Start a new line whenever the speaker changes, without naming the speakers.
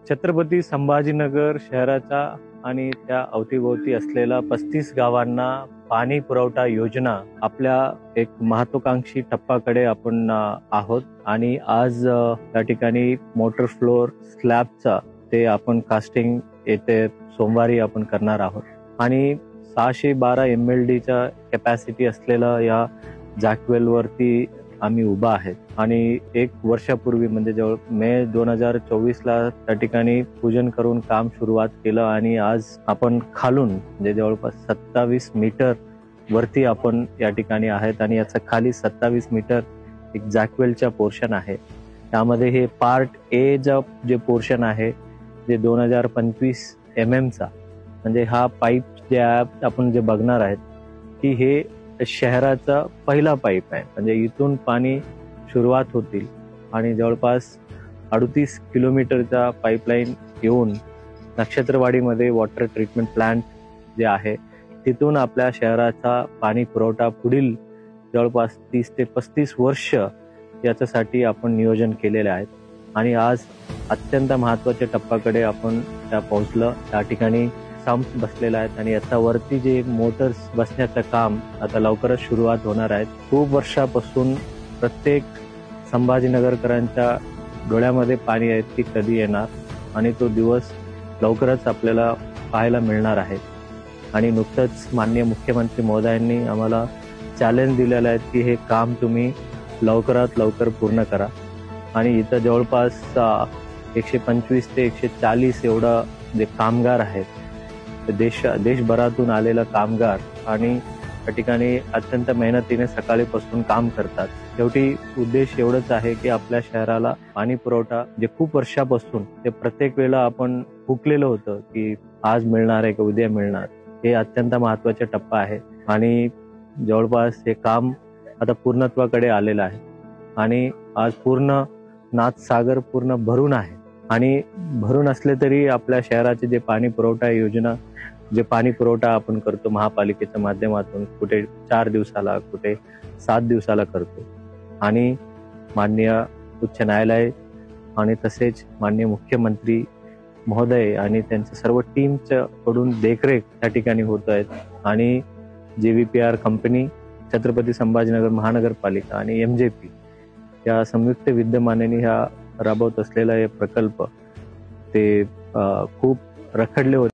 छत्रपती संभाजीनगर शहराचा आणि त्या अवतीभोवती असलेल्या 35 गावांना पाणी पुरवठा योजना आपल्या एक महत्वाकांक्षी टप्प्याकडे आपण आहोत आणि आज त्या ठिकाणी मोटर फ्लोर स्लॅबचा ते आपण कास्टिंग येते सोमवारी आपण करणार आहोत आणि 612 MLD चा कॅपॅसिटी असलेला या जॅकवेल वरती आम्ही उभा आहेत आणि एक वर्षापूर्वी म्हणजे जवळ मे 2024 ला त्या ठिकाणी पूजन करून काम सुरुवात केलं आणि आज आपण खालून म्हणजे जवळपास 27 मीटर वरती आपण या ठिकाणी आहेत आणि याचा खाली 27 मीटर एक जॅकवेलचा पोर्शन आहे। त्यामध्ये हे पार्ट ए जे पोर्शन आहे जे 2025 mm चा म्हणजे हा पाईप जे आपण जे बघणार आहेत की हे शहराचा पहिला पाईप आहे। म्हणजे इथून पाणी सुरुवात होतील आणि जवळपास 38 किलोमीटरचा पाईपलाईन येऊन नक्षत्रवाडीमध्ये वॉटर ट्रीटमेंट प्लांट जे आहे तिथून आपल्या शहराचा पाणी पुरवठा पुढील जवळपास 30 ते 35 वर्ष याच्यासाठी आपण नियोजन केलेले आहेत आणि आज अत्यंत महत्त्वाच्या टप्प्याकडे आपण त्या पोहोचलं। त्या ठिकाणी संप बसलेला आहेत आणि याचा वरती जे मोटर्स बसण्याचं काम आता लवकरच सुरुवात होणार आहे। खूप वर्षापासून प्रत्येक संभाजीनगरकरांच्या डोळ्यामध्ये पाणी आहे की कधी येणार आणि तो दिवस लवकरच आपल्याला पाहायला मिळणार आहे आणि नुकतंच माननीय मुख्यमंत्री महोदयांनी आम्हाला चॅलेंज दिलेलं आहे की हे काम तुम्ही लवकरात लवकर पूर्ण करा आणि इथं जवळपास 125 ते 140 एवढा जे कामगार आहेत देशभरातून आलेला कामगार आणि त्या ठिकाणी अत्यंत मेहनतीने सकाळीपासून काम करतात। शेवटी उद्देश एवढंच आहे की आपल्या शहराला पाणी पुरवठा जे खूप वर्षापासून ते प्रत्येक वेळेला आपण हुकलेलं होतं की आज मिळणार आहे की उद्या मिळणार, हे अत्यंत महत्त्वाचा टप्पा आहे आणि जवळपास हे काम आता पूर्णत्वाकडे आलेलं आहे आणि आज पूर्ण नाथसागर पूर्ण भरून आहे आणि भरून असले तरी आपल्या शहराचे जे पाणी पुरवठा योजना जे पाणी पुरवठा आपण करतो महापालिकेच्या माध्यमातून कुठे 4 दिवसाला कुठे 7 दिवसाला करतो आणि माननीय उच्च न्यायालय आणि तसेच माननीय मुख्यमंत्री महोदय आणि त्यांच्या सर्व टीमच्या कडून देखरेख त्या ठिकाणी होत आहेत आणि JVPR कंपनी छत्रपती संभाजीनगर महानगरपालिका आणि MJP या संयुक्त विद्यमानेने हा राबवत असलेला हे प्रकल्प ते खूप रखडले होते।